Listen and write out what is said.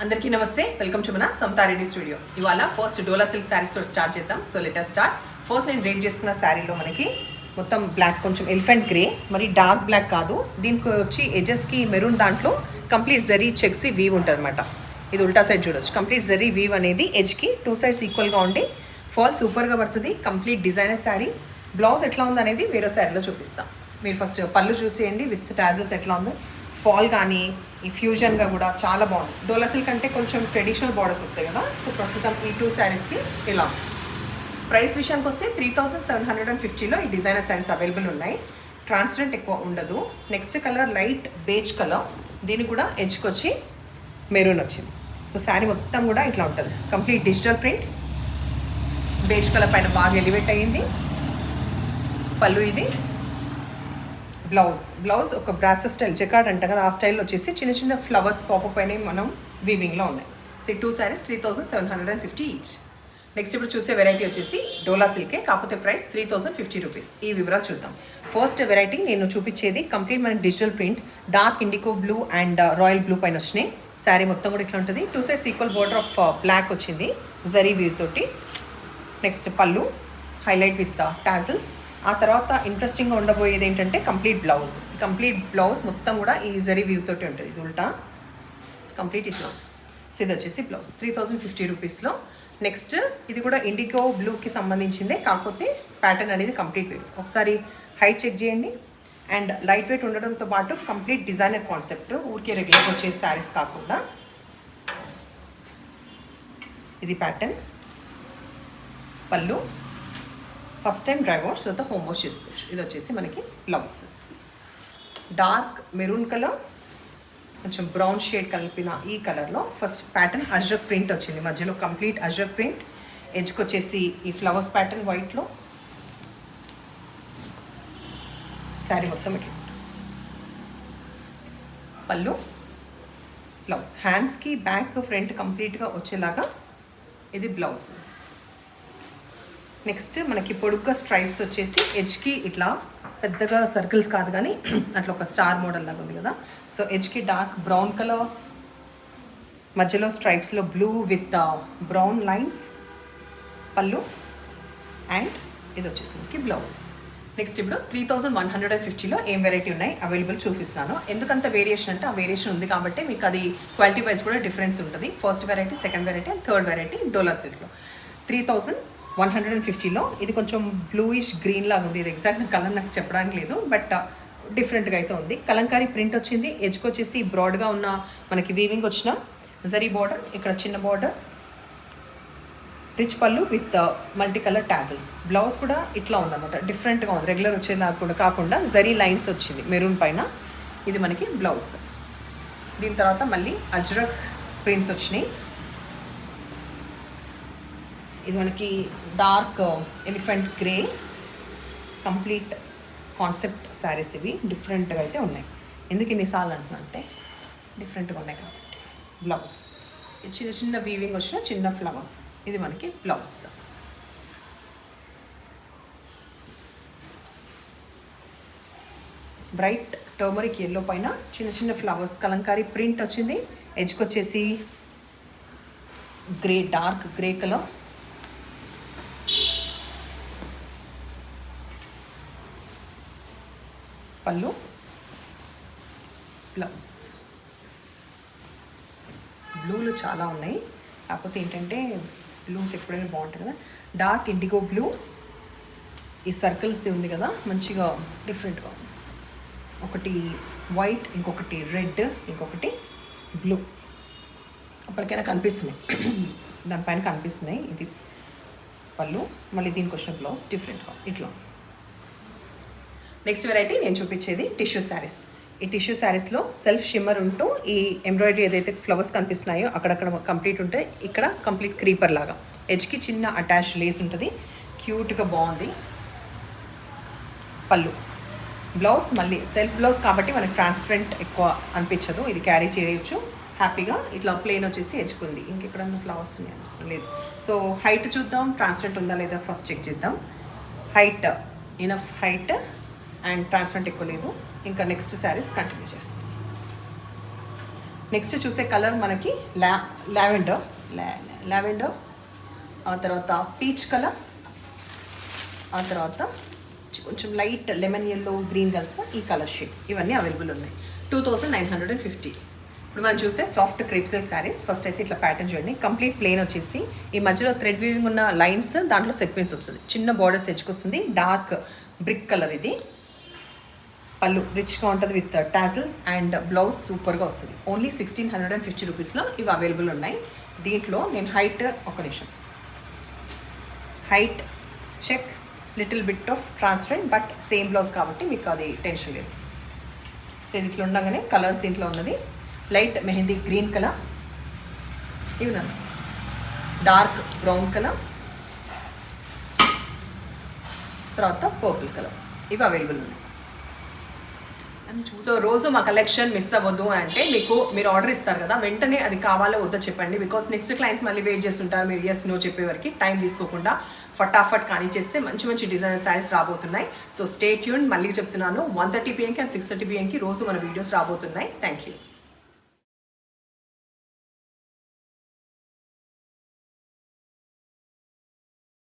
అందరికీ నమస్తే, welcome to మన సమతా రెడ్డి స్టూడియో. ఇవాళ ఫస్ట్ డోలా సిల్క్ శారీస్ తో స్టార్ట్ చేద్దాం. So let us start. First నేను రేట్ చేసుకున్న శారీలో మనకి మొత్తం బ్లాక్, కొంచెం ఎలిఫెంట్ గ్రే, మరి డార్క్ బ్లాక్ కాదు. దీనికి వచ్చి ఎజెస్కి మెరూన్, దాంట్లో కంప్లీట్ జరీ చెక్స్ వీవ్ ఉంటుంది అనమాట. ఇది ఉల్టా సైడ్ చూడొచ్చు. కంప్లీట్ జరీ వీవ్ అనేది ఎడ్జ్కి టూ సైడ్స్ ఈక్వల్గా ఉండి ఫాల్ సూపర్గా పడుతుంది. Complete designer sari. బ్లౌజ్ ఎట్లా ఉందనేది వేరే శారీలో చూపిస్తాం. మీరు ఫస్ట్ పళ్ళు చూసేయండి విత్ టాజల్స్ ఎట్లా ఉందో. ఫాల్ కానీ ఈ ఫ్యూజన్గా కూడా చాలా బాగుంది. డోలా సిల్క్ అంటే కొంచెం ట్రెడిషనల్ బార్డర్స్ వస్తాయి కదా. సో ప్రస్తుతం ఈ టూ శారీస్కి ఇలా. ప్రైస్ విషయానికి వస్తే 3750లో ఈ డిజైనర్ శారీస్ అవైలబుల్ ఉన్నాయి. ట్రాన్స్పరెంట్ ఎక్కువ ఉండదు. Next colour light beige colour. దీనికి కూడా ఎడ్జ్కి వచ్చి మెరూన్ వచ్చింది. సో శారీ మొత్తం కూడా ఇట్లా ఉంటుంది. Complete digital print. Beige colour పైన బాగా ఎలివేట్ అయ్యింది. పళ్ళు ఇది. బ్లౌజ్ ఒక బ్రాసో స్టైల్ జెకార్డ్ అంట కదా, ఆ స్టైల్లో వచ్చేసి చిన్న చిన్న ఫ్లవర్స్ పాపప్ అయినాయి మనం వీవింగ్లో ఉన్నాయి. సో ఈ టూ శారీస్ 3750 ఈచ్. నెక్స్ట్ ఇప్పుడు చూసే వెరైటీ వచ్చేసి డోలా సిల్కే, కాకపోతే ప్రైస్ 3050 రూపీస్. ఈ వివరాలు చూద్దాం. ఫస్ట్ వెరైటీ నేను చూపించేది కంప్లీట్ మనకి digital print, dark indigo blue and royal blue పైన వచ్చినాయి. శారీ మొత్తం కూడా ఇట్లా ఉంటుంది. Two sides equal border of black వచ్చింది జరీ వీవ్ తోటి. Next pallu highlight with tassels. ఆ తర్వాత ఇంట్రెస్టింగ్గా ఉండబోయేది ఏంటంటే కంప్లీట్ బ్లౌజ్ మొత్తం కూడా ఈ జరీ వ్యూ తోటి ఉంటుంది. ఇది ఉల్టా కంప్లీట్ ఇట్లా. సో ఇది వచ్చేసి బ్లౌజ్ 3050 రూపీస్లో. నెక్స్ట్ ఇది కూడా ఇండిగో బ్లూకి సంబంధించిందే, కాకపోతే ప్యాటర్న్ అనేది కంప్లీట్ వేవ్. ఒకసారి హైట్ చెక్ చేయండి. అండ్ లైట్ వెయిట్ ఉండడంతో పాటు కంప్లీట్ డిజైనర్ కాన్సెప్ట్, ఊరికే రెగ్యులర్ వచ్చే శారీస్ కాకుండా. ఇది ప్యాటర్న్. పళ్ళు ఫస్ట్ టైం డ్రై వాష్, తర్వాత హోమ్ వాష్ చేసుకోవచ్చు. ఇది వచ్చేసి మనకి బ్లౌజ్. డార్క్ మెరూన్ కలర్, కొంచెం బ్రౌన్ షేడ్ కలిపిన ఈ కలర్లో ఫస్ట్ ప్యాటర్న్ అజ్రక్ ప్రింట్ వచ్చింది. మధ్యలో కంప్లీట్ అజ్రక్ ప్రింట్. ఎడ్జ్కి వచ్చేసి ఈ ఫ్లవర్స్ ప్యాటర్న్ వైట్లో. శారీ మొత్తం ఇట్లా. పళ్ళు, బ్లౌజ్. హ్యాండ్స్కి బ్యాక్ ఫ్రంట్ కంప్లీట్గా వచ్చేలాగా ఇది బ్లౌజ్. నెక్స్ట్ మనకి పొడుగ్గా స్ట్రైప్స్ వచ్చేసి ఎడ్జ్కి ఇట్లా పెద్దగా సర్కిల్స్ కాదు కానీ అట్లా ఒక స్టార్ మోడల్ లాగా ఉంది కదా. సో ఎడ్జ్కి డార్క్ బ్రౌన్ కలర్, మధ్యలో స్ట్రైప్స్లో బ్లూ విత్ బ్రౌన్ లైన్స్. పళ్ళు అండ్ ఇది వచ్చేసి మనకి బ్లౌజ్. నెక్స్ట్ ఇప్పుడు 3150లో ఏం వెరైటీ ఉన్నాయి అవైలబుల్ చూపిస్తాను. ఎందుకంత వేరియేషన్ అంటే ఆ వేరియేషన్ ఉంది కాబట్టి మీకు అది క్వాలిటీ వైజ్ కూడా డిఫరెన్స్ ఉంటుంది. First variety, second variety and third variety Dola సిల్క్లో 3150లో. ఇది కొంచెం బ్లూయిష్ గ్రీన్ లాగా ఉంది. ఇది ఎగ్జాక్ట్ కలర్ నాకు చెప్పడానికి లేదు, బట్ డిఫరెంట్గా అయితే ఉంది. కలంకారీ ప్రింట్ వచ్చింది. ఎడ్జ్కి వచ్చేసి బ్రాడ్గా ఉన్న మనకి వీవింగ్ వచ్చిన జరీ బార్డర్, ఇక్కడ చిన్న బార్డర్, రిచ్ పళ్ళు with multi colour tassels. Blouse కూడా ఇట్లా ఉందన్నమాట, డిఫరెంట్గా ఉంది. రెగ్యులర్ వచ్చేలా కూడా కాకుండా జరీ లైన్స్ వచ్చింది మెరూన్ పైన. ఇది మనకి బ్లౌజ్. దీని తర్వాత మళ్ళీ అజ్రక్ ప్రింట్స్ వచ్చినాయి. ఇది మనకి dark elephant grey. Complete concept saris ఇవి. డిఫరెంట్గా అయితే ఉన్నాయి. ఎందుకు ఇన్నిసార్లు అంటున్నా అంటే డిఫరెంట్గా ఉన్నాయి కాబట్టి. బ్లౌజ్ చిన్న చిన్న వీవింగ్ వచ్చిన చిన్న ఫ్లవర్స్. ఇది మనకి బ్లౌజ్. బ్రైట్ టర్మరిక్ ఎల్లో పైన చిన్న చిన్న ఫ్లవర్స్ కలంకారీ ప్రింట్ వచ్చింది. ఎడ్జ్కి వచ్చేసి గ్రే, డార్క్ గ్రే కలర్. పళ్ళు, బ్లౌజ్. బ్లూలు చాలా ఉన్నాయి, కాకపోతే ఏంటంటే బ్లూస్ ఎప్పుడైనా బాగుంటుంది కదా. డార్క్ ఇండిగో బ్లూ, ఈ సర్కిల్స్ది ఉంది కదా, మంచిగా డిఫరెంట్గా. ఒకటి వైట్, ఇంకొకటి రెడ్, ఇంకొకటి బ్లూ. అప్పటికైనా కనిపిస్తున్నాయి, దానిపైన కనిపిస్తున్నాయి. ఇది పళ్ళు, మళ్ళీ దీనికి వచ్చిన బ్లౌజ్ డిఫరెంట్గా ఇట్లా. నెక్స్ట్ వెరైటీ నేను చూపించేది టిష్యూ శారీస్. ఈ టిష్యూ శారీస్లో సెల్ఫ్ షిమ్మర్ ఉంటూ ఈ ఎంబ్రాయిడరీ ఏదైతే ఫ్లవర్స్ కనిపిస్తున్నాయో అక్కడక్కడ కంప్లీట్ ఉంటాయి. ఇక్కడ కంప్లీట్ క్రీపర్ లాగా. ఎడ్జ్కి చిన్న అటాచ్ లేస్ ఉంటుంది. క్యూట్గా బాగుంది. పళ్ళు, బ్లౌజ్ మళ్ళీ సెల్ఫ్ బ్లౌజ్ కాబట్టి మనకి ట్రాన్స్పరెంట్ ఎక్కువ అనిపించదు. ఇది క్యారీ చేయొచ్చు హ్యాపీగా. ఇట్లా ప్లెయిన్ వచ్చేసి ఎడ్జ్కుంది. ఇంకెక్కడన్నా ఫ్లవర్స్ ఉన్నాయి అనిపిస్తుంది, లేదు. సో హైట్ చూద్దాం, ట్రాన్స్పరెంట్ ఉందా లేదా ఫస్ట్ చెక్ చేద్దాం. Height enough height and transparent ఎక్కువ లేదు. ఇంకా నెక్స్ట్ శారీస్ కంటిన్యూ చేస్తాం. నెక్స్ట్ చూసే కలర్ మనకి లావెండర్, ఆ తర్వాత పీచ్ కలర్, ఆ తర్వాత కొంచెం లైట్ లెమన్ ఎల్లో గ్రీన్ కలిసి ఈ కలర్ షేడ్, ఇవన్నీ అవైలబుల్ ఉన్నాయి. 2950. ఇప్పుడు మనం చూసే soft crepe silk saris. First అయితే ఇట్లా ప్యాటర్న్ చూడండి, కంప్లీట్ ప్లెయిన్ వచ్చేసి ఈ మధ్యలో థ్రెడ్ వీవింగ్ ఉన్న లైన్స్, దాంట్లో సెక్వెన్స్ వస్తుంది, చిన్న బార్డర్స్ ఎడ్జ్కొస్తుంది, డార్క్ బ్రిక్ కలర్. ఇది పళ్ళు రిచ్గా ఉంటుంది విత్ టాజిల్స్ అండ్ బ్లౌజ్ సూపర్గా వస్తుంది. ఓన్లీ 1650 రూపీస్లో ఇవి అవైలబుల్ ఉన్నాయి. దీంట్లో నేను height check little bit of transparent but same blouse కాబట్టి మీకు అది టెన్షన్ లేదు. సో ఇది ఇట్లా ఉండగానే కలర్స్ దీంట్లో ఉన్నది లైట్ మెహందీ గ్రీన్ కలర్, ఇవి డార్క్ బ్రౌన్ కలర్, తర్వాత పర్పుల్ కలర్, ఇవి అవైలబుల్ ఉన్నాయి. సో రోజు మా కలెక్షన్ మిస్ అవ్వద్దు అంటే మీరు ఆర్డర్ ఇస్తారు కదా, వెంటనే అది కావాలో వద్దో చెప్పండి. బికాస్ నెక్స్ట్ క్లయింట్స్ మళ్ళీ వెయిట్ చేస్తుంటారు, మీరు ఎస్ నో చెప్పే వరకు. టైం తీసుకోకుండా ఫటాఫట్ కానీ చేస్తే మంచి మంచి డిజైనర్ శారీస్ రాబోతున్నాయి. So stay tune. మళ్ళీ చెప్తున్నాను, 1:30 PM and 6:30 PM రోజు మన వీడియోస్ రాబోతున్నాయి. Thank you.